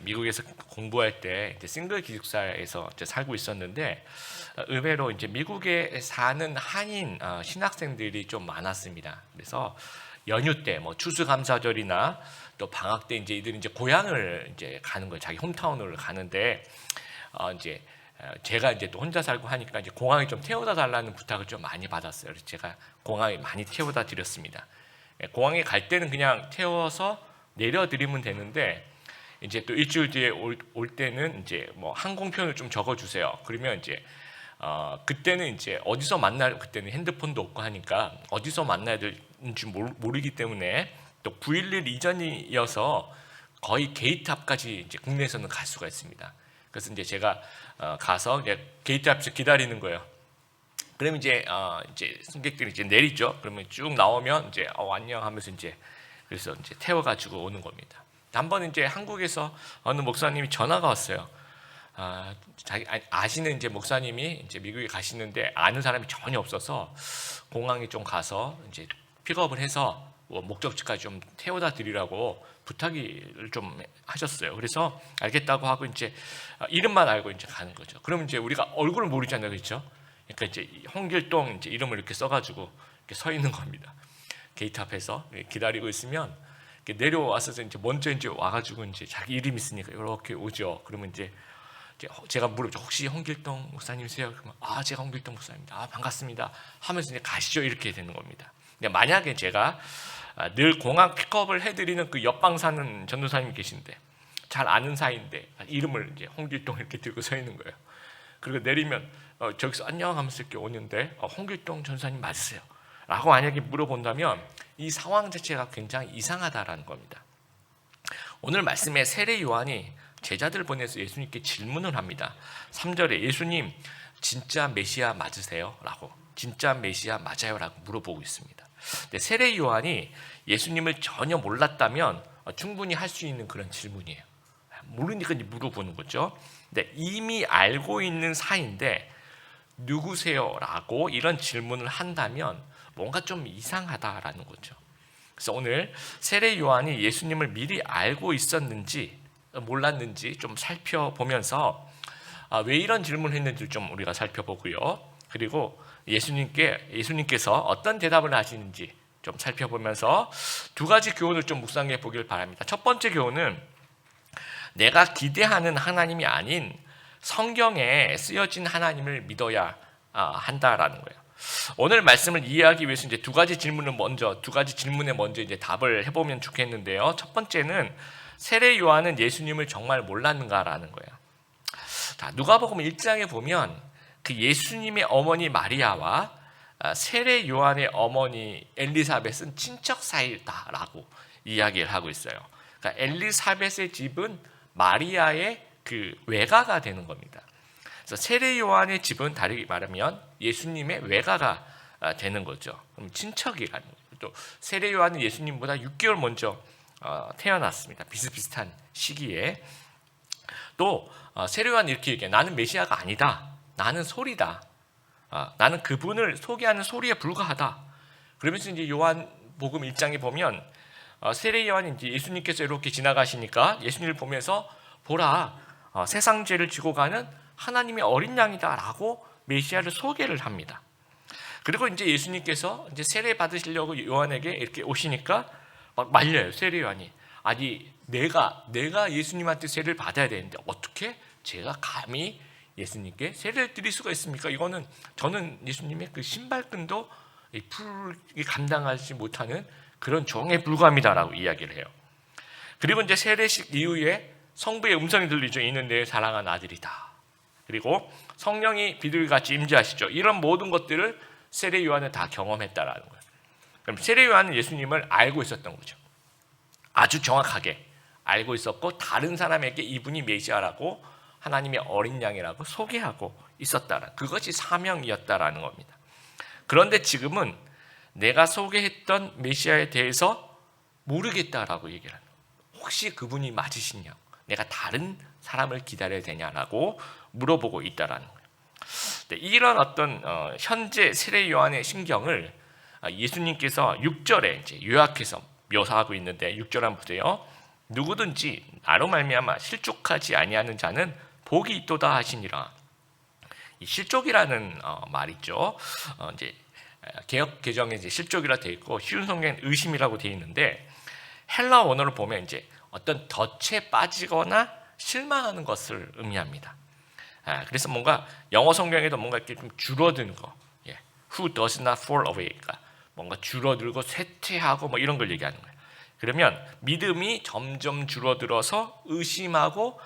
미국에서 공부할 때 이제 싱글 기숙사에서 이제 살고 있었는데 의외로 이제 미국에 사는 한인 신학생들이 좀 많았습니다. 그래서 연휴 때 뭐 추수감사절이나 또 방학 때 이제 이들이 이제 고향을 이제 가는 거예요. 자기 홈타운을 가는데 이제 제가 이제 또 혼자 살고 하니까 이제 공항에 좀 태워다 달라는 부탁을 좀 많이 받았어요. 그래서 제가 공항에 많이 태워다 드렸습니다. 공항에 갈 때는 그냥 태워서 내려드리면 되는데 이제 또 일주일 뒤에 올 때는 이제 뭐 항공편을 좀 적어주세요. 그러면 이제 그때는 이제 어디서 만날 그때는 핸드폰도 없고 하니까 어디서 만나야 될지 모르기 때문에 또 9.11 이전이어서 거의 게이트 앞까지 이제 국내에서는 갈 수가 있습니다. 그래서 이제 제가 가서 이제 게이트 앞에서 기다리는 거예요. 그러면 이제 승객들이 이제 내리죠. 그러면 쭉 나오면 이제 안녕 하면서 이제 그래서 이제 태워가지고 오는 겁니다. 한번 이제 한국에서 어느 목사님이 전화가 왔어요. 자기 아시는 이제 목사님이 이제 미국에 가시는데 아는 사람이 전혀 없어서 공항에 좀 가서 이제 픽업을 해서 목적지까지 좀 태워다 드리라고 부탁을 좀 하셨어요. 그래서 알겠다고 하고 이제 이름만 알고 이제 가는 거죠. 그러면 이제 우리가 얼굴을 모르잖아요, 그렇죠? 그러니까 이제 홍길동 이제 이름을 이렇게 써가지고 이렇게 서 있는 겁니다. 게이트 앞에서 기다리고 있으면 내려와서 이제 먼저 이제 와가지고 이제 자기 이름 있으니까 이렇게 오죠. 그러면 이제 제가 물어보죠. 혹시 홍길동 목사님이세요? 그러면 제가 홍길동 목사입니다. 반갑습니다. 하면서 이제 가시죠. 이렇게 되는 겁니다. 근데 만약에 제가 늘 공항 픽업을 해드리는 그 옆방 사는 전도사님이 계신데 잘 아는 사이인데 이름을 이제 홍길동 이렇게 들고 서 있는 거예요. 그리고 내리면 저기서 안녕 하면서 이렇게 오는데 홍길동 전도사님 맞으세요? 라고 만약에 물어본다면 이 상황 자체가 굉장히 이상하다라는 겁니다. 오늘 말씀에 세례 요한이 제자들 보내서 예수님께 질문을 합니다. 3절에 예수님 진짜 메시아 맞으세요? 라고 진짜 메시아 맞아요? 라고 물어보고 있습니다. 근데 세례 요한이 예수님을 전혀 몰랐다면 충분히 할 수 있는 그런 질문이에요. 모르니까 물어보는 거죠. 근데 이미 알고 있는 사이인데 누구세요? 라고 이런 질문을 한다면 뭔가 좀 이상하다라는 거죠. 그래서 오늘 세례 요한이 예수님을 미리 알고 있었는지 몰랐는지 좀 살펴보면서 왜 이런 질문을 했는지 좀 우리가 살펴보고요. 그리고 예수님께서 어떤 대답을 하시는지 좀 살펴보면서 두 가지 교훈을 좀 묵상해 보길 바랍니다. 첫 번째 교훈은 내가 기대하는 하나님이 아닌 성경에 쓰여진 하나님을 믿어야 한다라는 거예요. 오늘 말씀을 이해하기 위해서 이제 두 가지 질문에 먼저 이제 답을 해보면 좋겠는데요. 첫 번째는 세례 요한은 예수님을 정말 몰랐는가라는 거예요. 자, 누가복음 1장에 보면 그 예수님의 어머니 마리아와 세례 요한의 어머니 엘리사벳은 친척 사이다라고 이야기를 하고 있어요. 그러니까 엘리사벳의 집은 마리아의 그 외가가 되는 겁니다. 그래서 세례 요한의 집은 다르게 말하면 예수님의 외가가 되는 거죠. 그럼 친척이라는 거죠. 또 세례 요한은 예수님보다 6개월 먼저 태어났습니다. 비슷비슷한 시기에. 또 세례 요한은 이렇게 얘기해요. 나는 메시아가 아니다. 나는 소리다. 나는 그분을 소개하는 소리에 불과하다. 그러면서 이제 요한복음 1장에 보면 세례 요한이 이제 예수님께서 이렇게 지나가시니까 예수님을 보면서 보라, 세상 죄를 지고 가는 하나님의 어린 양이다라고 메시아를 소개를 합니다. 그리고 이제 예수님께서 이제 세례 받으시려고 요한에게 이렇게 오시니까 막 말려요. 세례 요한이 아니 내가 예수님한테 세례를 받아야 되는데 어떻게 제가 감히 예수님께 세례를 드릴 수가 있습니까? 이거는 저는 예수님의 그 신발끈도 감당하지 못하는 그런 종에 불과합니다라고 이야기를 해요. 그리고 이제 세례식 이후에 성부의 음성이 들리죠. 이는 내 사랑하는 아들이다. 그리고 성령이 비둘기같이 임재하시죠. 이런 모든 것들을 세례 요한은 다 경험했다라는 거예요. 그럼 세례 요한은 예수님을 알고 있었던 거죠. 아주 정확하게 알고 있었고 다른 사람에게 이분이 메시아라고 하나님의 어린 양이라고 소개하고 있었다라. 그것이 사명이었다라는 겁니다. 그런데 지금은 내가 소개했던 메시아에 대해서 모르겠다라고 얘기를 합니다. 혹시 그분이 맞으시냐? 내가 다른 사람을 기다려야 되냐라고 물어보고 있다라는 거예요. 이런 어떤 현재 세례 요한의 심경을 예수님께서 6절에 이제 요약해서 묘사하고 있는데 6절 한번 보세요. 누구든지 나로 말미암아 실족하지 아니하는 자는 복이 있도다 하시니라. 이 실족이라는 말 있죠. 이제 개역 개정에 이제 실족이라 돼 있고 쉬운 성경엔 의심이라고 돼 있는데 헬라 원어를 보면 이제 어떤 덫에 빠지거나 실망하는 것을 의미합니다. 그래서 뭔가 영어 성경에도 뭔가 이렇게 좀 줄어드는 거, who does not fall away, 그러니까 뭔가 줄어들고 쇠퇴하고 뭐 이런 걸 얘기하는 거예요. 그러면 믿음이 점점 줄어들어서 의심하고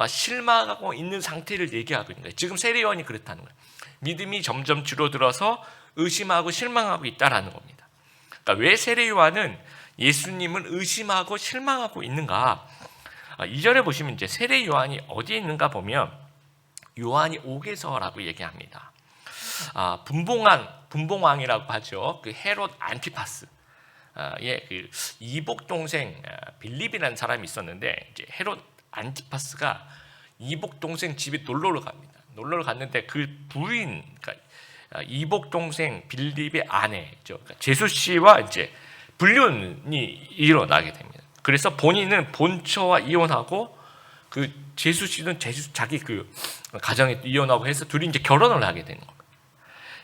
실망하고 있는 상태를 얘기하고 있는 거예요. 지금 세례요한이 그렇다는 거예요. 믿음이 점점 줄어들어서 의심하고 실망하고 있다라는 겁니다. 그러니까 왜 세례요한은 예수님을 의심하고 실망하고 있는가? 2절에 보시면 이제 세례요한이 어디에 있는가 보면 요한이 옥에서라고 얘기합니다. 분봉왕이라고 하죠. 그 헤롯 안티파스. 그 이복 동생 빌립이라는 사람이 있었는데 이제 헤롯 안티파스가 이복 동생 집에 놀러를 갑니다. 놀러를 갔는데 그 부인, 그러니까 이복 동생 빌립의 아내죠. 그러니까 제수 씨와 이제 불륜이 일어나게 됩니다. 그래서 본인은 본처와 이혼하고 그 제수 씨는 자기 그 가정에 이혼하고 해서 둘이 이제 결혼을 하게 되는 겁니다.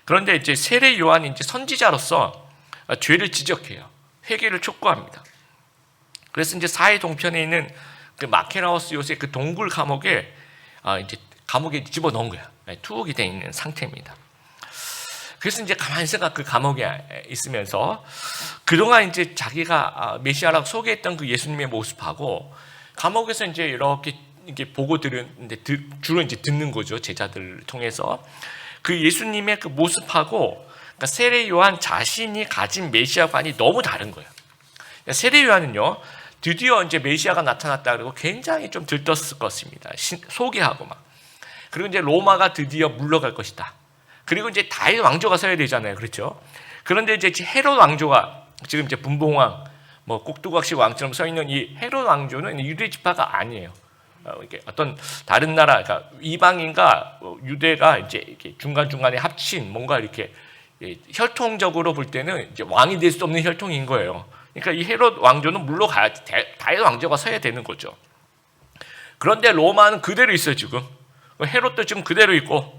그런데 이제 세례 요한이 이제 선지자로서 죄를 지적해요. 회개를 촉구합니다. 그래서 이제 사해 동편에 있는 그 마케라우스 요새 그 동굴 감옥에 이제 감옥에 집어넣은 거야. 투옥이 되어 있는 상태입니다. 그래서 이제 가만히 생각 그 감옥에 있으면서 그동안 이제 자기가 메시아라고 소개했던 그 예수님의 모습하고 감옥에서 이제 이렇게 보고 들은데 주로 이제 듣는 거죠. 제자들을 통해서 그 예수님의 그 모습하고 그러니까 세례 요한 자신이 가진 메시아관이 너무 다른 거예요. 그러니까 세례 요한은요 드디어 이제 메시아가 나타났다 그러고 굉장히 좀 들떴을 것입니다. 소개하고 막 그리고 이제 로마가 드디어 물러갈 것이다. 그리고 이제 다윗 왕조가 서야 되잖아요, 그렇죠? 그런데 이제 헤롯 왕조가 지금 이제 분봉왕, 뭐 꼭두각시 왕처럼 서 있는 이 헤롯 왕조는 유대 지파가 아니에요. 이게 어떤 다른 나라, 그러니까 이방인과 유대가 이제 이렇게 중간 중간에 합친 뭔가 이렇게 혈통적으로 볼 때는 이제 왕이 될 수 없는 혈통인 거예요. 그러니까 이 헤롯 왕조는 물러가야 다윗 왕조가 서야 되는 거죠. 그런데 로마는 그대로 있어요 지금. 헤롯도 지금 그대로 있고,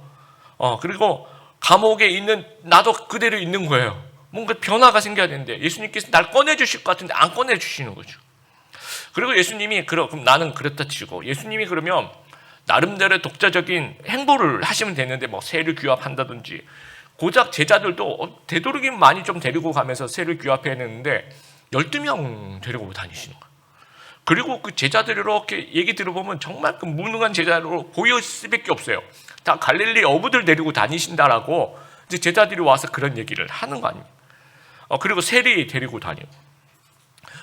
그리고 감옥에 있는 나도 그대로 있는 거예요. 뭔가 변화가 생겨야 되는데 예수님께서 날 꺼내주실 것 같은데 안 꺼내주시는 거죠. 그리고 예수님이 그럼 나는 그렇다 치고 예수님이 그러면 나름대로 독자적인 행보를 하시면 되는데 뭐 세를 규합한다든지 고작 제자들도 되도록이면 많이 좀 데리고 가면서 세를 규합해냈는데 12명 데리고 다니시는 거예요. 그리고 그 제자들이 이렇게 얘기 들어보면 정말 그 무능한 제자로 보일 수밖에 없어요. 다 갈릴리 어부들 데리고 다니신다라고 이제 제자들이 와서 그런 얘기를 하는 거 아닙니까? 그리고 세리 데리고 다니고,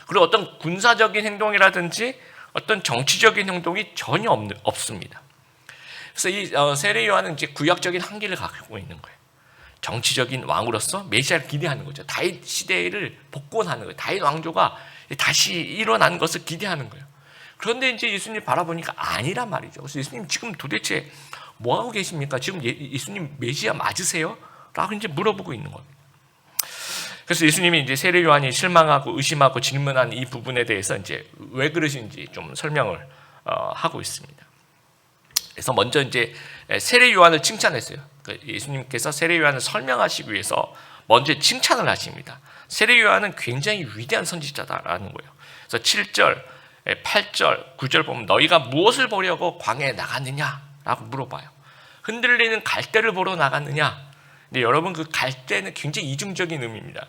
그리고 어떤 군사적인 행동이라든지 어떤 정치적인 행동이 전혀 없습니다. 그래서 이 세례 요한은 이제 구약적인 한계를 갖고 있는 거예요. 정치적인 왕으로서 메시아를 기대하는 거죠. 다윗 시대를 복권하는 거예요. 다윗 왕조가 다시 일어나는 것을 기대하는 거예요. 그런데 이제 예수님 바라보니까 아니란 말이죠. 그래서 예수님 지금 도대체 뭐 하고 계십니까? 지금 예수님 메시아 맞으세요? 라고 이제 물어보고 있는 겁니다. 그래서 예수님이 이제 세례 요한이 실망하고 의심하고 질문한 이 부분에 대해서 이제 왜 그러신지 좀 설명을 하고 있습니다. 그래서 먼저 이제 세례 요한을 칭찬했어요. 예수님께서 세례 요한을 설명하시기 위해서 먼저 칭찬을 하십니다. 세례 요한은 굉장히 위대한 선지자다라는 거예요. 그래서 7절, 8절, 9절 보면 너희가 무엇을 보려고 광야에 나갔느냐라고 물어봐요. 흔들리는 갈대를 보러 나갔느냐? 근데 여러분 그 갈대는 굉장히 이중적인 의미입니다.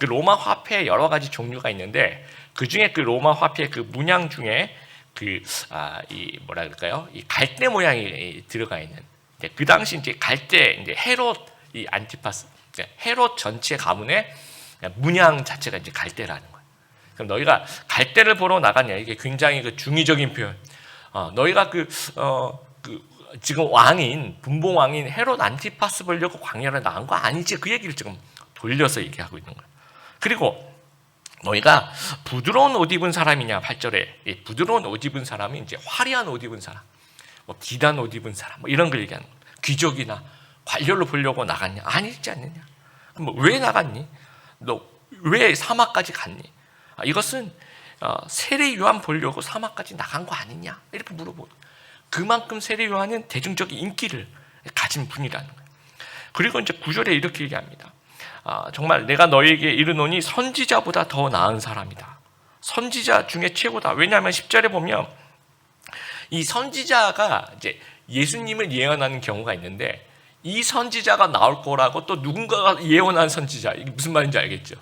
그 로마 화폐에 여러 가지 종류가 있는데 그 중에 그 로마 화폐 그 문양 중에 이 뭐라 그럴까요? 이 갈대 모양이 들어가 있는. 그 당시 이제 갈대 이제 헤롯 이 안티파스 헤롯 전체 가문의 문양 자체가 이제 갈대라는 거예요. 그럼 너희가 갈대를 보러 나갔냐? 이게 굉장히 그 중의적인 표현. 너희가 지금 왕인 분봉 왕인 헤롯 안티파스 보려고 광야를 나간 거 아니지? 그 얘기를 지금 돌려서 얘기하고 있는 거예요. 그리고 너희가 부드러운 옷 입은 사람이냐? 8절에 부드러운 옷 입은 사람이 이제 화려한 옷 입은 사람, 뭐 비단 옷 입은 사람, 뭐 이런 걸 얘기하는 거예요. 귀족이나 관료를 보려고 나갔냐? 아니지 않느냐? 그럼 왜 나갔니? 너 왜 사막까지 갔니? 이것은 세례 요한 보려고 사막까지 나간 거 아니냐 이렇게 물어보고, 그만큼 세례 요한은 대중적인 인기를 가진 분이라는 거예요. 그리고 이제 9절에 이렇게 얘기합니다. 정말 내가 너에게 이르노니 선지자보다 더 나은 사람이다. 선지자 중에 최고다. 왜냐하면 10절에 보면 이 선지자가 이제 예수님을 예언하는 경우가 있는데, 이 선지자가 나올 거라고 또 누군가가 예언한 선지자, 이게 무슨 말인지 알겠죠?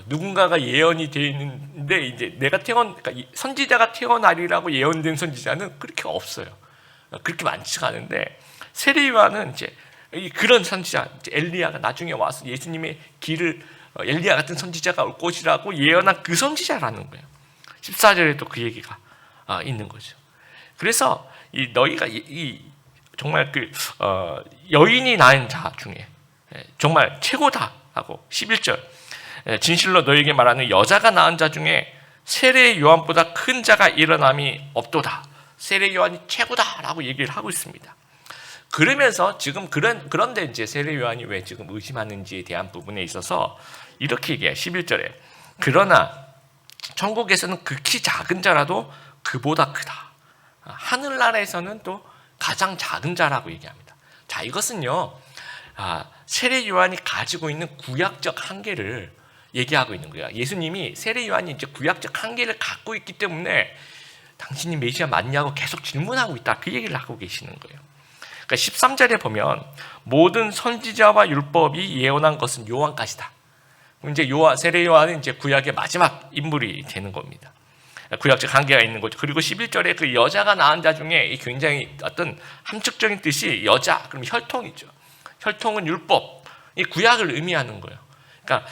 누군가가 예언이 되어 있는데, 이제 그러니까 선지자가 태어나리라고 예언된 선지자는 그렇게 없어요. 그렇게 많지가 않은데, 세례 요한은 이제 그런 선지자, 엘리야가 나중에 와서 예수님의 길을, 엘리야 같은 선지자가 올 것이라고 예언한 그 선지자라는 거예요. 14절에도 그 얘기가 있는 거죠. 그래서 너희가 정말 여인이 낳은 자 중에 정말 최고다 하고, 11절 진실로 너희에게 말하는 여자가 낳은 자 중에 세례 요한보다 큰 자가 일어남이 없도다. 세례 요한이 최고다라고 얘기를 하고 있습니다. 그러면서 지금 그런데 이제 세례 요한이 왜 지금 의심하는지에 대한 부분에 있어서 이렇게 얘기해요. 11절에 그러나 천국에서는 극히 작은 자라도 그보다 크다. 하늘나라에서는 또 가장 작은 자라고 얘기합니다. 자, 이것은요, 세례 요한이 가지고 있는 구약적 한계를 얘기하고 있는 거예요. 예수님이 세례 요한이 이제 구약적 한계를 갖고 있기 때문에 당신이 메시아 맞냐고 계속 질문하고 있다, 그 얘기를 하고 계시는 거예요. 그러니까 13절에 보면 모든 선지자와 율법이 예언한 것은 요한까지다. 이제 세례 요한은 이제 구약의 마지막 인물이 되는 겁니다. 구약적 한계가 있는 거죠. 그리고 11절에 그 여자가 낳은 자 중에 굉장히 어떤 함축적인 뜻이 여자, 그럼 혈통이죠. 혈통은 율법, 이 구약을 의미하는 거예요. 그러니까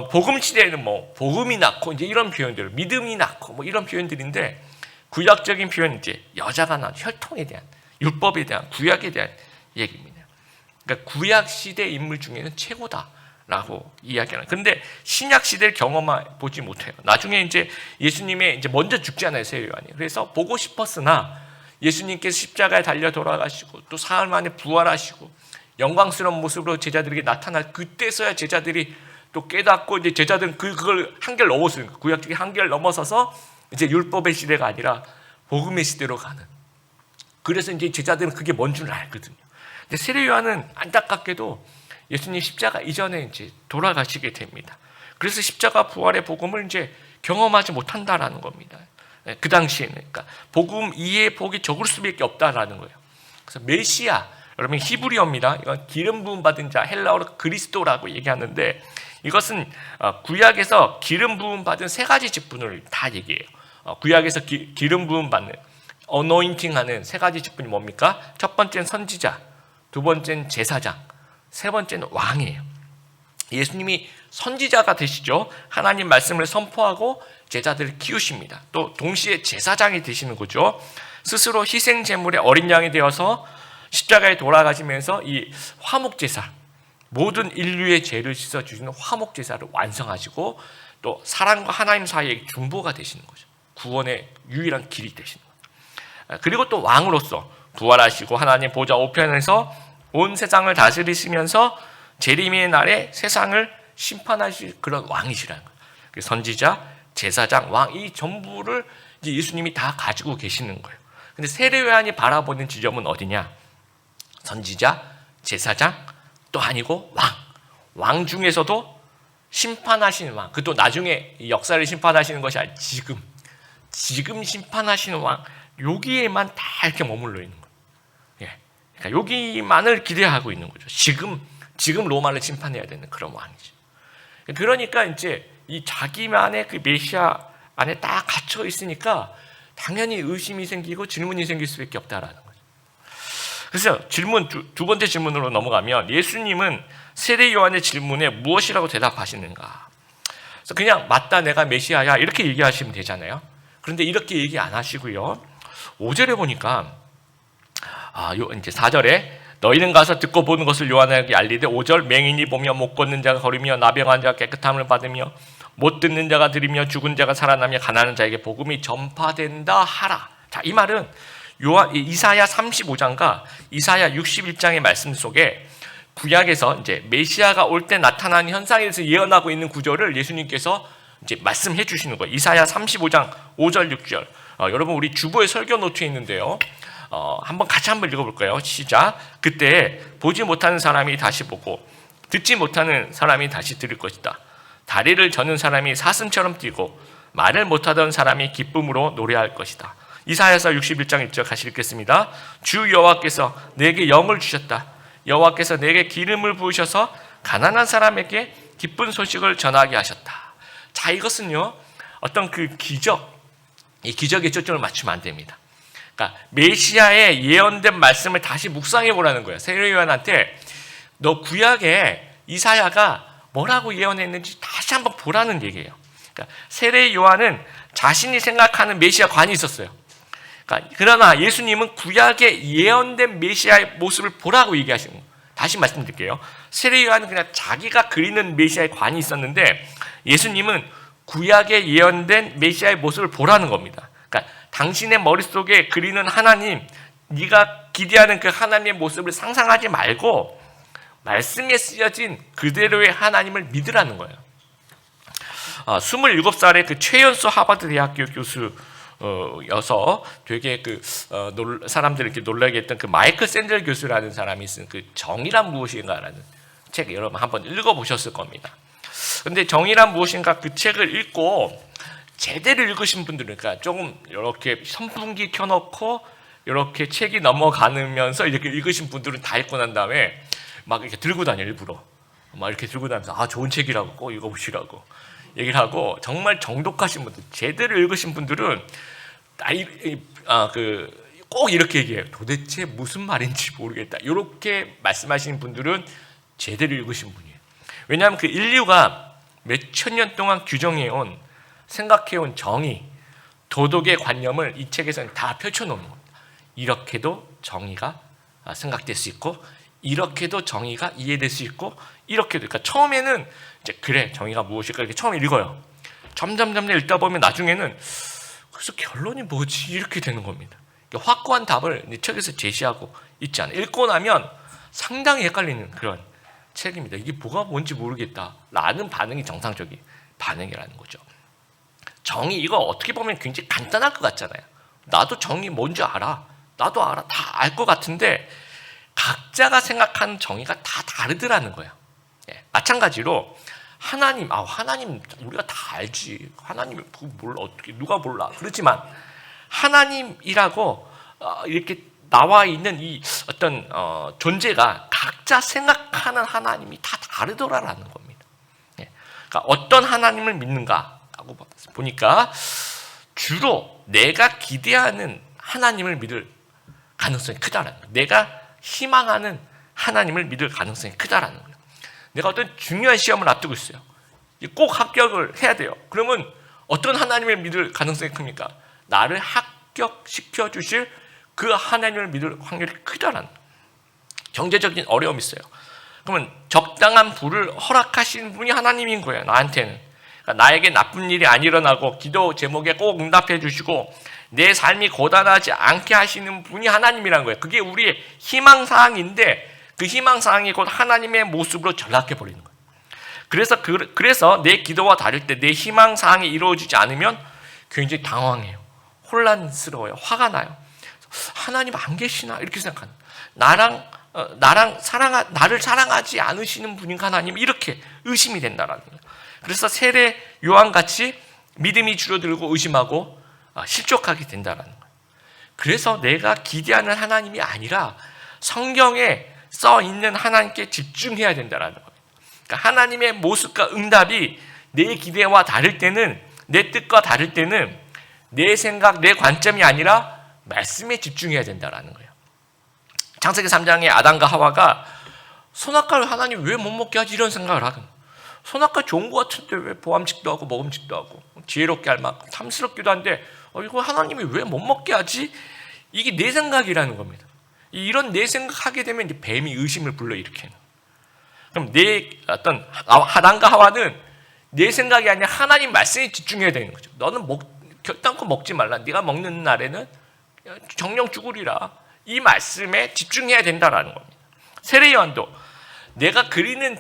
복음 시대에는 뭐 복음이 낳고 이제 이런 표현들, 믿음이 낳고 뭐 이런 표현들인데, 구약적인 표현 이제 여자가 낳은 혈통에 대한, 율법에 대한, 구약에 대한 얘기입니다. 그러니까 구약 시대 인물 중에는 최고다라고 이야기하는. 근데 신약 시대를 경험해 보지 못해요. 나중에 이제 예수님의 이제 먼저 죽잖아요, 세례 요한이. 그래서 보고 싶었으나 예수님께서 십자가에 달려 돌아가시고 또 사흘 만에 부활하시고 영광스러운 모습으로 제자들에게 나타날 그때서야 제자들이 또 깨닫고, 이제 제자들은 그걸 한계를 넘었어요. 구약적인 한계를 넘어서서 이제 율법의 시대가 아니라 복음의 시대로 가는. 그래서 이제 제자들은 그게 뭔 줄 알거든요. 근데 세례 요한은 안타깝게도 예수님 십자가 이전에 이제 돌아가시게 됩니다. 그래서 십자가 부활의 복음을 이제 경험하지 못한다라는 겁니다. 그 당시에는. 그러니까 복음 이해의 폭이 적을 수밖에 없다라는 거예요. 그래서 메시아, 여러분 히브리어입니다. 이건 기름 부음 받은 자, 헬라어로 그리스도라고 얘기하는데, 이것은 구약에서 기름 부음 받은 세 가지 직분을 다 얘기해요. 구약에서 기름 부음 받는, 어노인팅 하는 세 가지 직분이 뭡니까? 첫 번째는 선지자, 두 번째는 제사장, 세 번째는 왕이에요. 예수님이 선지자가 되시죠. 하나님 말씀을 선포하고 제자들을 키우십니다. 또 동시에 제사장이 되시는 거죠. 스스로 희생 제물의 어린 양이 되어서 십자가에 돌아가시면서 이 화목제사, 모든 인류의 죄를 씻어주시는 화목제사를 완성하시고 또 사람과 하나님 사이의 중보가 되시는 거죠. 구원의 유일한 길이 되시는 거죠. 그리고 또 왕으로서 부활하시고 하나님 보좌 우편에서 온 세상을 다스리시면서 재림의 날에 세상을 심판하실 그런 왕이시라는 거예요. 선지자, 제사장, 왕, 이 전부를 이제 예수님이 다 가지고 계시는 거예요. 근데 세례 요한이 바라보는 지점은 어디냐? 선지자, 제사장, 또 아니고 왕. 왕 중에서도 심판하시는 왕. 그것도 나중에 역사를 심판하시는 것이 아니라 지금 심판하시는 왕. 여기에만 다 이렇게 머물러 있는 거예요. 예. 그러니까 여기만을 기대하고 있는 거죠. 지금 로마를 심판해야 되는 그런 왕이죠. 그러니까 이제 이 자기만의 그 메시아 안에 딱 갇혀 있으니까 당연히 의심이 생기고 질문이 생길 수밖에 없다라는 거죠. 그래서 두 번째 질문으로 넘어가면, 예수님은 세례 요한의 질문에 무엇이라고 대답하시는가? 그래서 그냥 맞다, 내가 메시아야, 이렇게 얘기하시면 되잖아요. 그런데 이렇게 얘기 안 하시고요. 5절에 보니까 이제 4절에 너희는 가서 듣고 보는 것을 요한에게 알리되, 5절 맹인이 보며 못 걷는 자가 걸으며 나병한 자가 깨끗함을 받으며 못 듣는 자가 들으며 죽은 자가 살아나며 가난한 자에게 복음이 전파된다 하라. 자, 이 말은 이사야 35장과 이사야 61장의 말씀 속에 구약에서 이제 메시아가 올 때 나타나는 현상에 대해서 예언하고 있는 구절을 예수님께서 이제 말씀해 주시는 거예요. 이사야 35장 5절 6절. 여러분 우리 주보의 설교 노트에 있는데요. 한번 같이 한번 읽어볼까요? 시작. 그때 보지 못하는 사람이 다시 보고 듣지 못하는 사람이 다시 들을 것이다. 다리를 저는 사람이 사슴처럼 뛰고 말을 못하던 사람이 기쁨으로 노래할 것이다. 이사야서 61장 1절 같이 읽겠습니다. 주 여호와께서 내게 영을 주셨다. 여호와께서 내게 기름을 부으셔서 가난한 사람에게 기쁜 소식을 전하게 하셨다. 자, 이것은요 어떤 그 기적, 이 기적에 초점을 맞추면 안 됩니다. 그러니까 메시아의 예언된 말씀을 다시 묵상해 보라는 거예요. 세례 요한한테 너 구약에 이사야가 뭐라고 예언했는지 다시 한번 보라는 얘기예요. 그러니까 세례 요한은 자신이 생각하는 메시아 관이 있었어요. 그러나 예수님은 구약에 예언된 메시아의 모습을 보라고 얘기하시는 거예요. 다시 말씀드릴게요. 세례 요한은 그냥 자기가 그리는 메시아의 관이 있었는데 예수님은 구약에 예언된 메시아의 모습을 보라는 겁니다. 그러니까 당신의 머릿속에 그리는 하나님, 네가 기대하는 그 하나님의 모습을 상상하지 말고 말씀에 쓰여진 그대로의 하나님을 믿으라는 거예요. 27살의 그 최연소 하버드 대학교 교수여서 되게 사람들을 이렇게 놀라게 했던 그 마이클 샌델 교수라는 사람이 쓴 그 정의란 무엇인가라는 책 여러분 한번 읽어보셨을 겁니다. 근데 정의란 무엇인가 그 책을 읽고 제대로 읽으신 분들은 그러니까 조금 이렇게 선풍기 켜놓고 이렇게 책이 넘어가면서 이렇게 읽으신 분들은 다 읽고 난 다음에 막 이렇게 들고 다녀 일부러 막 이렇게 들고 다니면서 좋은 책이라고 꼭 읽어보시라고 얘기를 하고 정말 정독하신 분들 제대로 읽으신 분들은 꼭 이렇게 얘기해요. 도대체 무슨 말인지 모르겠다. 이렇게 말씀하시는 분들은 제대로 읽으신 분이에요. 왜냐하면 그 인류가 몇천 년 동안 규정해온 생각해온 정의, 도덕의 관념을 이 책에서는 다 펼쳐놓는 겁니다. 이렇게도 정의가 생각될 수 있고 이렇게도 정의가 이해될 수 있고 이렇게도 그러니까 처음에는 이제 그래 정의가 무엇일까 이렇게 처음에 읽어요. 점점 읽다 보면 나중에는 그래서 결론이 뭐지 이렇게 되는 겁니다. 확고한 답을 이 책에서 제시하고 있지 않아요. 읽고 나면 상당히 헷갈리는 그런 책입니다. 이게 뭐가 뭔지 모르겠다라는 반응이 정상적인 반응이라는 거죠. 정의 이거 어떻게 보면 굉장히 간단할 것 같잖아요. 나도 정의 뭔지 알아. 나도 알아. 다 알 것 같은데 각자가 생각하는 정의가 다 다르더라는 거예요. 마찬가지로 하나님 우리가 다 알지. 하나님이 뭘 어떻게 누가 몰라. 그렇지만 하나님이라고 이렇게 나와 있는 이 어떤 존재가 각자 생각하는 하나님이 다 다르더라라는 겁니다. 그러니까 어떤 하나님을 믿는가라고 보니까 주로 내가 기대하는 하나님을 믿을 가능성이 크다라는 거예요. 내가 희망하는 하나님을 믿을 가능성이 크다라는 거예요. 내가 어떤 중요한 시험을 앞두고 있어요. 꼭 합격을 해야 돼요. 그러면 어떤 하나님을 믿을 가능성이 큽니까? 나를 합격시켜 주실 그 하나님을 믿을 확률이 크다라는 거예요. 경제적인 어려움이 있어요. 그러면 적당한 부를 허락하시는 분이 하나님인 거예요. 나한테는. 그러니까 나에게 나쁜 일이 안 일어나고 기도 제목에 꼭 응답해 주시고 내 삶이 고단하지 않게 하시는 분이 하나님이라는 거예요. 그게 우리의 희망사항인데 그 희망사항이 곧 하나님의 모습으로 전락해 버리는 거예요. 그래서 내 기도와 다를 때 내 희망사항이 이루어지지 않으면 굉장히 당황해요. 혼란스러워요. 화가 나요. 하나님 안 계시나 이렇게 생각하는 나를 사랑하지 않으시는 분인가 하나님 이렇게 의심이 된다라는 거예요. 그래서 세례 요한같이 믿음이 줄어들고 의심하고 실족하게 된다라는 거예요. 그래서 내가 기대하는 하나님이 아니라 성경에 써 있는 하나님께 집중해야 된다라는 거예요. 그러니까 하나님의 모습과 응답이 내 기대와 다를 때는 내 뜻과 다를 때는 내 생각, 내 관점이 아니라 말씀에 집중해야 된다라는 거예요. 창세기 3장에 아담과 하와가 선악과를 하나님 왜 못 먹게 하지 이런 생각을 하거든요. 선악과 좋은 것 같은데 왜 보암직도 하고 먹음직도 하고 지혜롭게 할 만큼 탐스럽기도 한데 이거 하나님이 왜 못 먹게 하지? 이게 내 생각이라는 겁니다. 이런 내 생각하게 되면 이제 뱀이 의심을 불러일으키는. 그럼 내 어떤 아담과 하와는 내 생각이 아니라 하나님 말씀에 집중해야 되는 거죠. 너는 결단코 먹지 말라. 네가 먹는 날에는 정령 죽으리라. 이 말씀에 집중해야 된다라는 겁니다. 세례 요한도 내가 그리는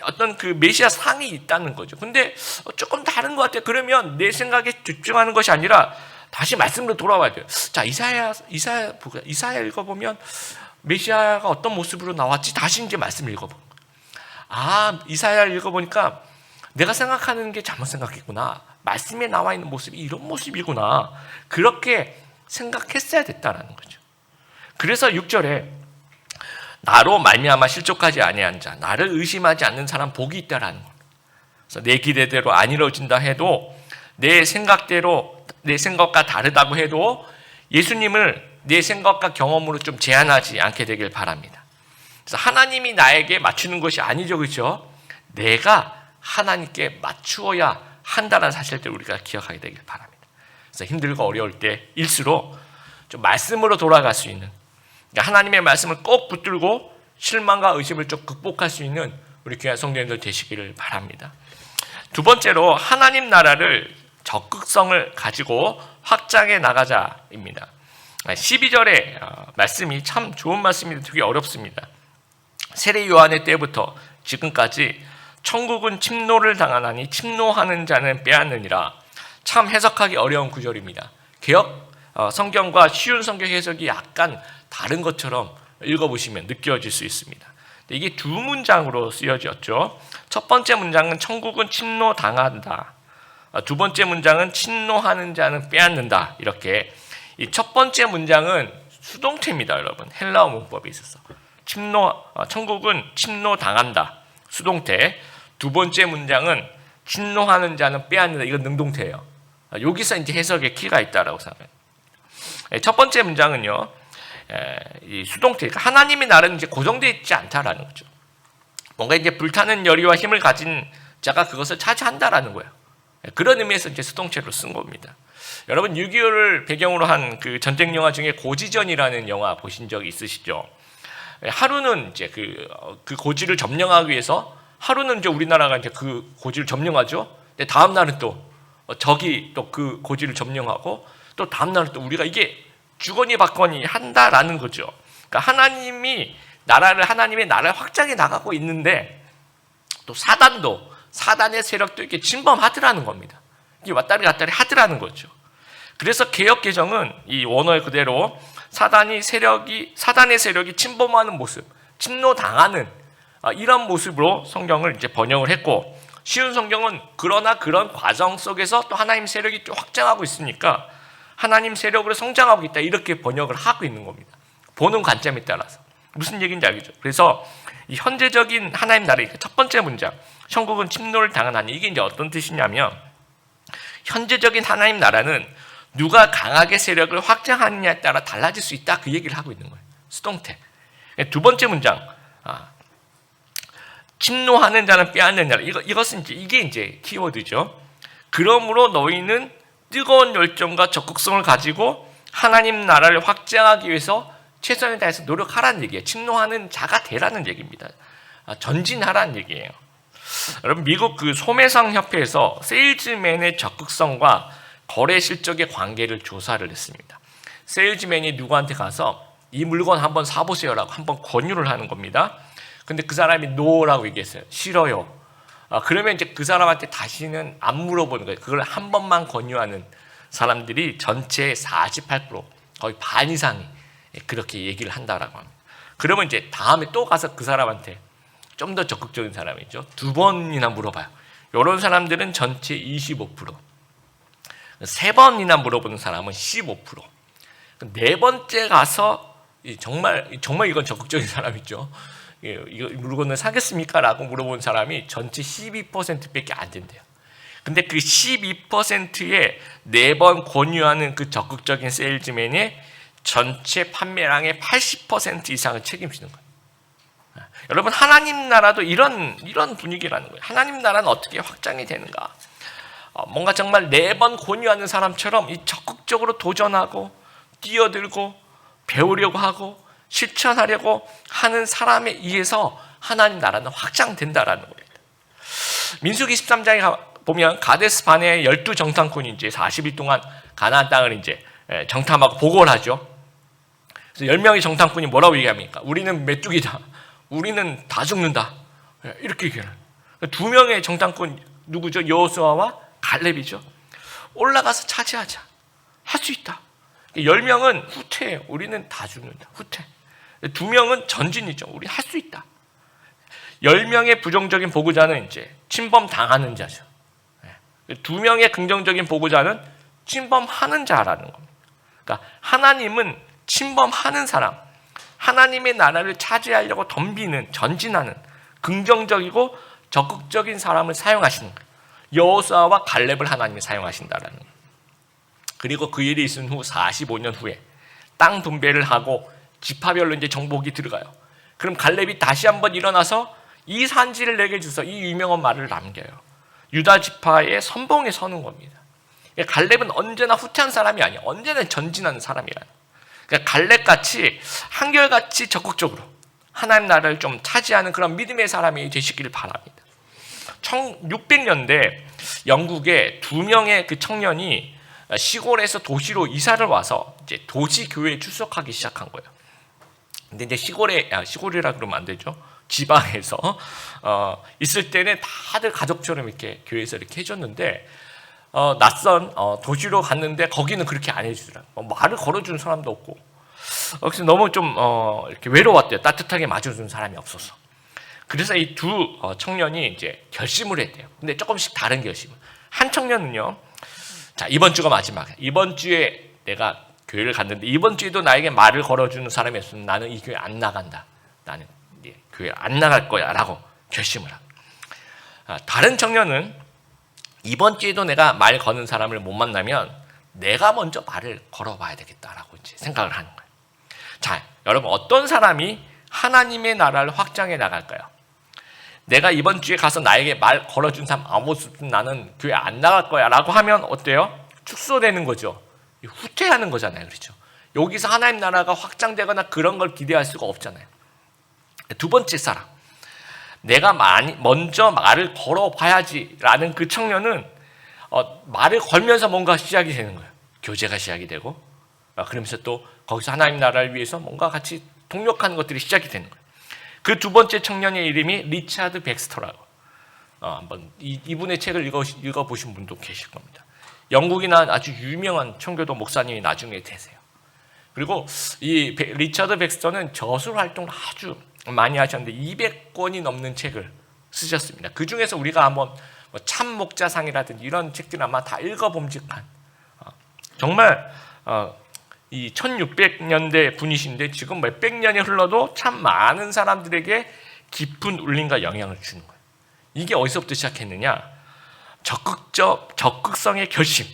어떤 그 메시아 상이 있다는 거죠. 근데 조금 다른 것 같아요. 그러면 내 생각에 집중하는 것이 아니라 다시 말씀으로 돌아와야 돼요. 자, 이사야 읽어보면 메시아가 어떤 모습으로 나왔지? 다시 이제 말씀을 읽어보는 거예요. 아, 이사야를 읽어보니까 내가 생각하는 게 잘못 생각했구나. 말씀에 나와 있는 모습이 이런 모습이구나. 그렇게 생각했어야 됐다라는 거죠. 그래서 6절에 나로 말미암아 실족하지 아니한 자, 나를 의심하지 않는 사람 복이 있다라는 거예요. 그래서 내 기대대로 안 이루어진다 해도, 내 생각과 다르다고 해도 예수님을 내 생각과 경험으로 좀 제한하지 않게 되길 바랍니다. 그래서 하나님이 나에게 맞추는 것이 아니죠, 그렇죠? 내가 하나님께 맞추어야 한다는 사실을 우리가 기억하게 되길 바랍니다. 그래서 힘들고 어려울 때일수록 좀 말씀으로 돌아갈 수 있는, 하나님의 말씀을 꼭 붙들고 실망과 의심을 좀 극복할 수 있는 우리 귀한 성도님들 되시기를 바랍니다. 두 번째로 하나님 나라를 적극성을 가지고 확장해 나가자입니다. 12절의 말씀이 참 좋은 말씀인데 되게 어렵습니다. 세례 요한의 때부터 지금까지 천국은 침노를 당하나니 침노하는 자는 빼앗느니라. 참 해석하기 어려운 구절입니다. 개역 성경과 쉬운 성경 해석이 약간 다른 것처럼 읽어보시면 느껴질 수 있습니다. 이게 두 문장으로 쓰여졌죠. 첫 번째 문장은 천국은 침노당한다. 두 번째 문장은 침노하는 자는 빼앗는다. 이렇게 이 첫 번째 문장은 수동태입니다, 여러분. 헬라어 문법에 있어서 천국은 침노당한다. 수동태. 두 번째 문장은 침노하는 자는 빼앗는다. 이건 능동태예요. 여기서 이제 해석의 키가 있다라고 생각해요. 첫 번째 문장은요, 이 수동태, 하나님의 나라는 이제 고정되어 있지 않다라는 거죠. 뭔가 이제 불타는 열의와 힘을 가진 자가 그것을 차지한다라는 거예요. 그런 의미에서 이제 수동태로 쓴 겁니다. 여러분 6.25를 배경으로 한 그 전쟁 영화 중에 고지전이라는 영화 보신 적이 있으시죠? 하루는 이제 그 고지를 점령하기 위해서 하루는 이제 우리나라가 이제 그 고지를 점령하죠. 근데 다음 날은 또 적이 또 그 고지를 점령하고 또 다음 날은 또 우리가 이게 주거니 받거니 한다라는 거죠. 그러니까 하나님의 나라를 확장해 나가고 있는데 또 사단의 세력도 이렇게 침범하더라는 겁니다. 이게 왔다리 갔다리 하더라는 거죠. 그래서 개역 개정은 이 원어의 그대로 사단의 세력이 침범하는 모습, 침노당하는 이런 모습으로 성경을 이제 번역을 했고, 쉬운 성경은 그러나 그런 과정 속에서 또 하나님 세력이 또 확장하고 있으니까 하나님 세력으로 성장하고 있다, 이렇게 번역을 하고 있는 겁니다. 보는 관점에 따라서 무슨 얘기인지 알겠죠? 그래서 이 현재적인 하나님 나라의 첫 번째 문장, 천국은 침노를 당하나니, 이게 이제 어떤 뜻이냐면 현재적인 하나님 나라는 누가 강하게 세력을 확장하느냐에 따라 달라질 수 있다, 그 얘기를 하고 있는 거예요. 수동태. 두 번째 문장, 침노하는 자는 빼앗는 자라. 이것은 이게 이제 키워드죠. 그러므로 너희는 뜨거운 열정과 적극성을 가지고 하나님 나라를 확장하기 위해서 최선을 다해서 노력하라는 얘기예요. 침노하는 자가 되라는 얘기입니다. 전진하라는 얘기예요. 여러분 미국 그 소매상 협회에서 세일즈맨의 적극성과 거래 실적의 관계를 조사를 했습니다. 세일즈맨이 누구한테 가서 이 물건 한번 사보세요라고 한번 권유를 하는 겁니다. 근데 그 사람이 노라고 얘기했어요. 싫어요. 그러면 이제 그 사람한테 다시는 안 물어보는 거예요. 그걸 한 번만 권유하는 사람들이 전체의 48%, 거의 반 이상이 그렇게 얘기를 한다라고 합니다. 그러면 이제 다음에 또 가서 그 사람한테 좀 더 적극적인 사람이죠. 두 번이나 물어봐요. 이런 사람들은 전체 25%. 세 번이나 물어보는 사람은 15%. 네 번째 가서 정말 이건 적극적인 사람이죠. 이거 물건을 사겠습니까? 라고 물어본 사람이 전체 12%밖에 안 된대요. 근데 그 12%의 4번 권유하는 그 적극적인 세일즈맨이 전체 판매량의 80% 이상을 책임지는 거예요. 여러분 하나님 나라도 이런 분위기라는 거예요. 하나님 나라는 어떻게 확장이 되는가? 뭔가 정말 4번 권유하는 사람처럼 이 적극적으로 도전하고 뛰어들고 배우려고 하고 실천하려고 하는 사람에 의해서 하나님 나라는 확장된다라는 거예요. 민수기 13장에 보면 가데스 바네의 12정탐꾼이 이제 40일 동안 가나안 땅을 이제 정탐하고 보고를 하죠. 그래서 10명의 정탐꾼이 뭐라고 얘기합니까? 우리는 메뚜기다. 우리는 다 죽는다. 이렇게 얘기해요. 두 명의 정탐꾼 누구죠? 여호수아와 갈렙이죠. 올라가서 차지하자. 할 수 있다. 10명은 후퇴예요. 우리는 다 죽는다. 후퇴. 두 명은 전진이죠. 우리 할 수 있다. 10명의 부정적인 보고자는 이제 침범당하는 자죠. 두 명의 긍정적인 보고자는 침범하는 자라는 겁니다. 그러니까 하나님은 침범하는 사람, 하나님의 나라를 차지하려고 덤비는, 전진하는 긍정적이고 적극적인 사람을 사용하시는 거예요. 여호수아와 갈렙을 하나님이 사용하신다라는 거예요. 그리고 그 일이 있은 후 45년 후에 땅 분배를 하고 지파별로 이제 정복이 들어가요. 그럼 갈렙이 다시 한번 일어나서 이 산지를 내게 주소, 이 유명한 말을 남겨요. 유다 지파의 선봉에 서는 겁니다. 갈렙은 언제나 후퇴한 사람이 아니에요. 언제나 전진하는 사람이라는. 그러니까 갈렙같이 한결같이 적극적으로 하나님 나라를 좀 차지하는 그런 믿음의 사람이 되시기를 바랍니다. 1600년대 영국의 두 명의 그 청년이 시골에서 도시로 이사를 와서 이제 도시 교회에 출석하기 시작한 거예요. 근데 이제 시골이라 그러면 안 되죠. 지방에서 있을 때는 다들 가족처럼 이렇게 교회에서 이렇게 해줬는데 낯선 도시로 갔는데 거기는 그렇게 안 해주더라고요. 말을 걸어주는 사람도 없고, 그래서 너무 좀 이렇게 외로웠대요. 따뜻하게 맞아주는 사람이 없어서. 그래서 이 두 청년이 이제 결심을 했대요. 근데 조금씩 다른 결심을. 한 청년은요, 자, 이번 주가 마지막이야. 이번 주에 내가 교회를 갔는데 이번 주에도 나에게 말을 걸어주는 사람이 없으면 나는 이 교회 안 나간다. 나는 교회 안 나갈 거야 라고 결심을 하고, 다른 청년은 이번 주에도 내가 말 거는 사람을 못 만나면 내가 먼저 말을 걸어봐야 되겠다라고 이제 생각을 하는 거예요. 자, 여러분, 어떤 사람이 하나님의 나라를 확장해 나갈까요? 내가 이번 주에 가서 나에게 말 걸어준 사람 아무도 없으면 나는 교회 안 나갈 거야 라고 하면 어때요? 축소되는 거죠. 후퇴하는 거잖아요. 그렇죠? 여기서 하나님 나라가 확장되거나 그런 걸 기대할 수가 없잖아요. 두 번째 사람, 내가 먼저 말을 걸어봐야지라는 그 청년은 말을 걸면서 뭔가 시작이 되는 거예요. 교제가 시작이 되고, 그러면서 또 거기서 하나님 나라를 위해서 뭔가 같이 동력하는 것들이 시작이 되는 거예요. 그 두 번째 청년의 이름이 리차드 백스터라고, 한번 이분의 책을 읽어보신 분도 계실 겁니다. 영국이나 아주 유명한 청교도 목사님이 나중에 되세요. 그리고 이 리차드 백스터는 저술 활동을 아주 많이 하셨는데 200권이 넘는 책을 쓰셨습니다. 그 중에서 우리가 한번 참목자상이라든지 이런 책들 아마 다 읽어봄직한, 정말 이 1600년대 분이신데 지금 몇백 년이 흘러도 참 많은 사람들에게 깊은 울림과 영향을 주는 거예요. 이게 어디서부터 시작했느냐? 적극성의 결심.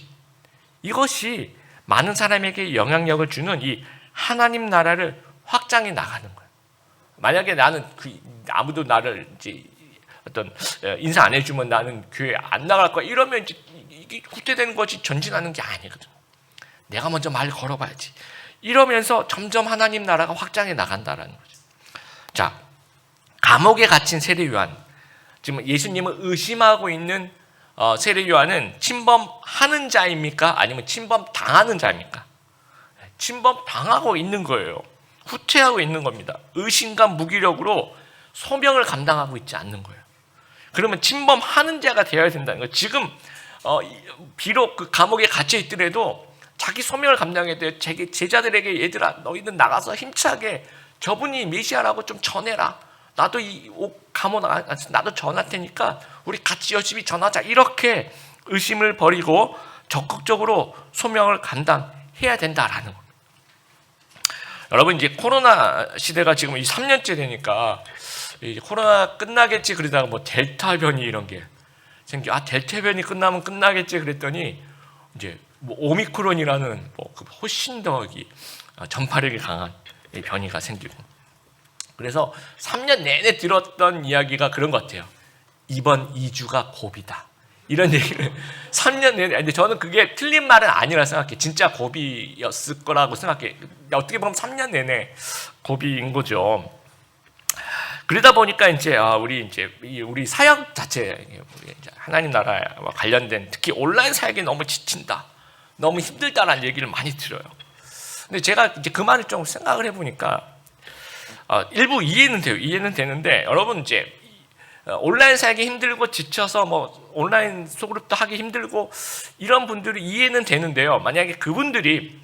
이것이 많은 사람에게 영향력을 주는 이 하나님 나라를 확장해 나가는 거예요. 만약에 나는 아무도 나를 이제 어떤 인사 안 해주면 나는 교회 안 나갈 거야 이러면 이제 이게 후퇴되는 것이 전진하는 게 아니거든. 내가 먼저 말 걸어봐야지. 이러면서 점점 하나님 나라가 확장해 나간다라는 거죠. 자, 감옥에 갇힌 세례 요한, 지금 예수님을 의심하고 있는 세례 요한은 침범하는 자입니까? 아니면 침범당하는 자입니까? 침범당하고 있는 거예요. 후퇴하고 있는 겁니다. 의심과 무기력으로 소명을 감당하고 있지 않는 거예요. 그러면 침범하는 자가 되어야 된다는 거예요. 지금 비록 그 감옥에 갇혀 있더라도 자기 소명을 감당해야 돼요. 제자들에게 얘들아 너희는 나가서 힘차게 저분이 메시아라고 좀 전해라. 나도 이 감옥 나도 전할 테니까 우리 같이 열심히 전하자. 이렇게 의심을 버리고 적극적으로 소명을 감당해야 된다라는 겁니다. 여러분, 이제 코로나 시대가 지금 3년째 되니까 이제 코로나 끝나겠지 그러다가 뭐 델타 변이 이런 게 생겨. 델타 변이 끝나면 끝나겠지 그랬더니 이제 뭐 오미크론이라는 그 훨씬 더 전파력이 강한 변이가 생기고, 그래서 3년 내내 들었던 이야기가 그런 것 같아요. 이번 2주가 고비다. 이런 얘기를 3년 내내. 근데 저는 그게 틀린 말은 아니라 생각해. 진짜 고비였을 거라고 생각해. 어떻게 보면 3년 내내 고비인 거죠. 그러다 보니까 이제 우리 사역 자체, 하나님 나라와 관련된 특히 온라인 사역이 너무 지친다, 너무 힘들다라는 얘기를 많이 들어요. 근데 제가 이제 그 말을 좀 생각을 해보니까 일부 이해는 돼요. 이해는 되는데 여러분, 이제 온라인 살기 힘들고 지쳐서 뭐 온라인 소그룹도 하기 힘들고 이런 분들이 이해는 되는데요. 만약에 그분들이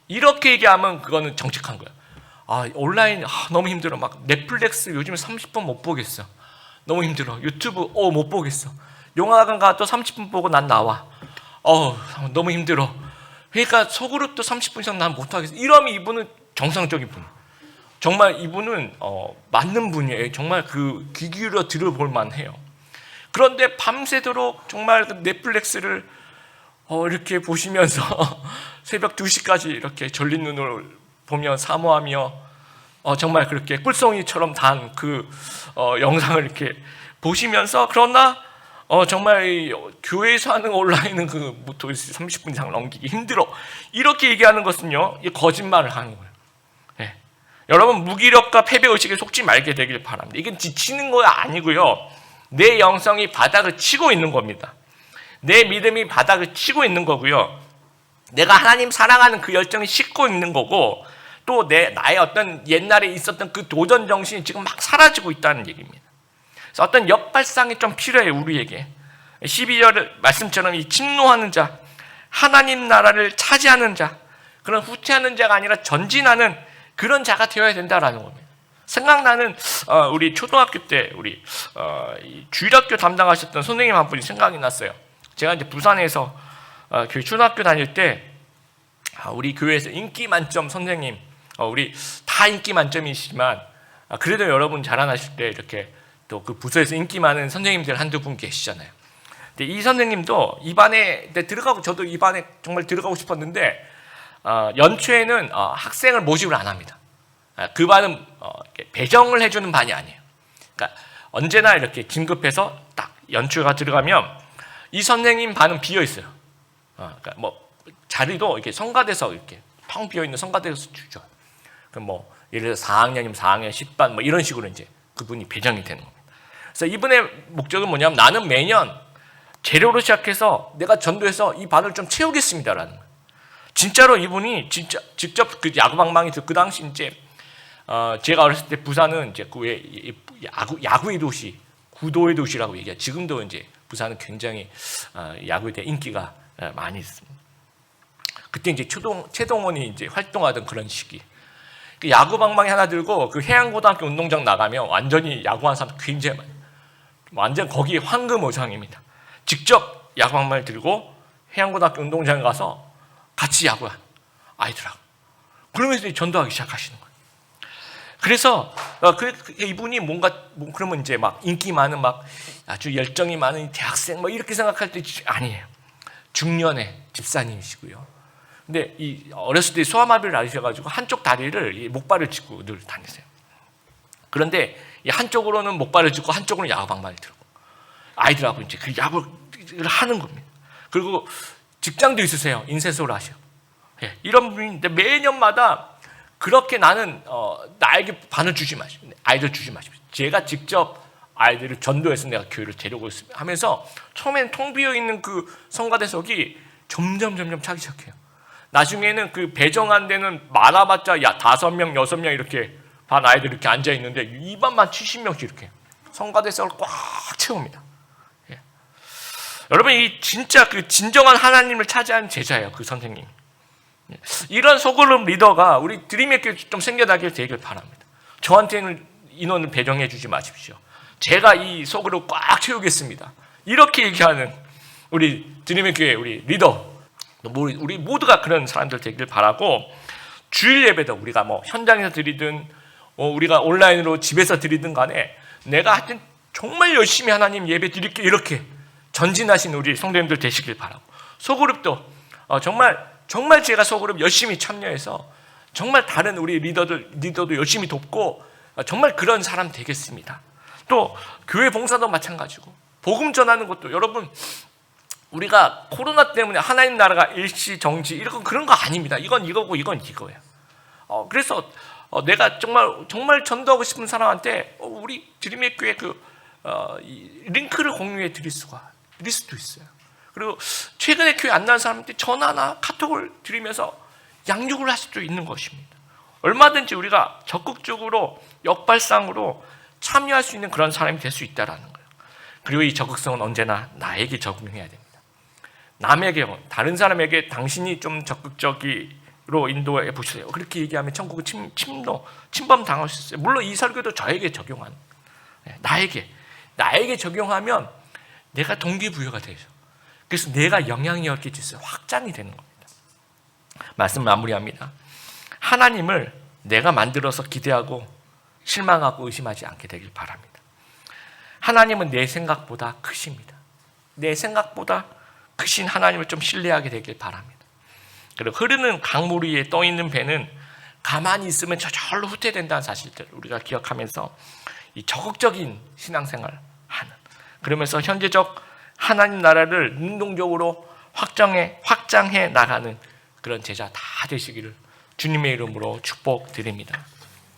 이렇게 얘기하면 그거는 정직한 거야. 온라인 너무 힘들어. 막 넷플릭스 요즘에 30분 못 보겠어. 너무 힘들어. 유튜브 못 보겠어. 영화관 가도 30분 보고 난 나와. 너무 힘들어. 그러니까 소그룹도 30분 이상 난 못하겠어. 이러면 이분은 정상적인 분. 정말 이분은 맞는 분이에요. 정말 그 귀 기울여 들어볼 만해요. 그런데 밤새도록 정말 그 넷플릭스를 이렇게 보시면서 새벽 2시까지 이렇게 졸린 눈을 보며 사모하며 정말 그렇게 꿀송이처럼 단 그 영상을 이렇게 보시면서 그러나 정말 교회에서 하는 온라인은 그 30분 이상 넘기기 힘들어. 이렇게 얘기하는 것은요, 거짓말을 하는 거예요. 네. 여러분 무기력과 패배의식에 속지 말게 되길 바랍니다. 이건 지치는 거 아니고요. 내 영성이 바닥을 치고 있는 겁니다. 내 믿음이 바닥을 치고 있는 거고요. 내가 하나님 사랑하는 그 열정이 식고 있는 거고 또 나의 어떤 옛날에 있었던 그 도전 정신이 지금 막 사라지고 있다는 얘기입니다. 그래서 어떤 역발상이 좀 필요해요, 우리에게. 12절 말씀처럼 이 침노하는 자, 하나님 나라를 차지하는 자, 그런 후퇴하는 자가 아니라 전진하는 그런 자가 되어야 된다라는 겁니다. 생각나는 우리 초등학교 때 우리 주일학교 담당하셨던 선생님 한 분이 생각이 났어요. 제가 이제 부산에서 초등학교 다닐 때 우리 교회에서 인기 만점 선생님, 우리 다 인기 만점이시지만 그래도 여러분 자라나실 때 이렇게 또 그 부서에서 인기 많은 선생님들 한두 분 계시잖아요. 근데 이 선생님도 이 반에 들어가고 저도 이 반에 정말 들어가고 싶었는데 연초에는 학생을 모집을 안 합니다. 그 반은 배정을 해주는 반이 아니에요. 그러니까 언제나 이렇게 진급해서 딱 연초가 들어가면 이 선생님 반은 비어 있어요. 그러니까 뭐 자리도 이렇게 성가대서 이렇게 텅 비어 있는 성가대에서 주죠. 그럼 뭐 예를 들어 4학년이면 4학년 10반 뭐 이런 식으로 이제 그분이 배정이 되는 겁니다. 그래서 이분의 목적은 뭐냐면 나는 매년 재료로 시작해서 내가 전도해서 이 반을 좀 채우겠습니다라는 거예요. 진짜로 이분이 진짜 직접 그 야구방망이 그 당시 이제 제가 어렸을 때 부산은 이제 그 왜 야구의 도시, 구도의 도시라고 얘기해요. 지금도 이제 부산은 굉장히 야구에 대한 인기가 많이 있습니다. 그때 이제 최동원이 이제 활동하던 그런 시기. 그 야구방망이 하나 들고 그 해양고등학교 운동장 나가면 완전히 야구하는 사람 굉장히 많아요. 완전 거기 황금어장입니다. 직접 야구방망이 들고 해양고등학교 운동장에 가서 같이 야구한 아이들하고 그러면서 전도하기 시작하시는 거예요. 그래서 이분이 그러면 이제 막 인기 많은 막 아주 열정이 많은 대학생 뭐 이렇게 생각할 때 아니에요. 중년의 집사님이시고요. 근데 이 어렸을 때 소아마비를 앓으셔가지고 한쪽 다리를 목발을 짚고 늘 다니세요. 그런데 이 한쪽으로는 목발을 짚고 한쪽으로는 야구방망이를 들고 아이들하고 이제 그 야구를 하는 겁니다. 그리고 직장도 있으세요. 인쇄소를 하셔. 이런 분인데 매년마다 그렇게 나는 나에게 반을 주지 마십시오. 아이들 주지 마십시오. 제가 직접 아이들을 전도해서 내가 교회를 데려오고 있습니다 하면서 처음에는 통 비어 있는 그 성가대석이 점점 차기 시작해요. 나중에는 그 배정 안 되는 많아봤자 5명, 6명 이렇게 반 아이들 이렇게 앉아 있는데 이 반만 70명씩 이렇게 성가대석을 꽉 채웁니다. 예. 여러분 이 진짜 그 진정한 하나님을 차지한 제자예요. 그 선생님. 예. 이런 소그룹 리더가 우리 드림의 교회 좀 생겨나길 되길 바랍니다. 저한테는 인원을 배정해 주지 마십시오. 제가 이 소그룹 꽉 채우겠습니다. 이렇게 얘기하는 우리 드림의 교회 우리 리더 우리 모두가 그런 사람들 되길 바라고 주일 예배도 우리가 뭐 현장에서 드리든 우리가 온라인으로 집에서 드리든 간에 내가 하여튼 정말 열심히 하나님 예배 드릴게 이렇게 전진하신 우리 성도님들 되시길 바라고 소그룹도 정말 제가 소그룹 열심히 참여해서 정말 다른 우리 리더도 열심히 돕고 정말 그런 사람 되겠습니다. 또 교회 봉사도 마찬가지고 복음 전하는 것도 여러분 우리가 코로나 때문에 하나님 나라가 일시 정지 이런 그런 거 아닙니다. 이건 이거고 이건 이거예요. 그래서 내가 정말 전도하고 싶은 사람한테 우리 드림의 교회 이 링크를 공유해 드릴 수도 있어요. 그리고 최근에 교회 안 나온 사람한테 전화나 카톡을 드리면서 양육을 할 수도 있는 것입니다. 얼마든지 우리가 적극적으로 역발상으로 참여할 수 있는 그런 사람이 될 수 있다라는 거예요. 그리고 이 적극성은 언제나 나에게 적용해야 됩니다. 남에게, 다른 사람에게 당신이 좀 적극적으로 인도해 보세요. 그렇게 얘기하면 천국은 침범 당할 수 있어요. 물론 이 설교도 저에게 적용한, 나에게 적용하면 내가 동기부여가 되죠. 그래서 내가 영향력을 끼칠 수 있어요. 확장이 되는 겁니다. 말씀 마무리합니다. 하나님을 내가 만들어서 기대하고 실망하고 의심하지 않게 되길 바랍니다. 하나님은 내 생각보다 크십니다. 내 생각보다 크신 하나님을 좀 신뢰하게 되길 바랍니다. 그리고 흐르는 강물 위에 떠 있는 배는 가만히 있으면 저절로 후퇴된다는 사실들을 우리가 기억하면서 이 적극적인 신앙생활을 하는, 그러면서 현재적 하나님 나라를 능동적으로 확장해 나가는 그런 제자 다 되시기를 주님의 이름으로 축복드립니다.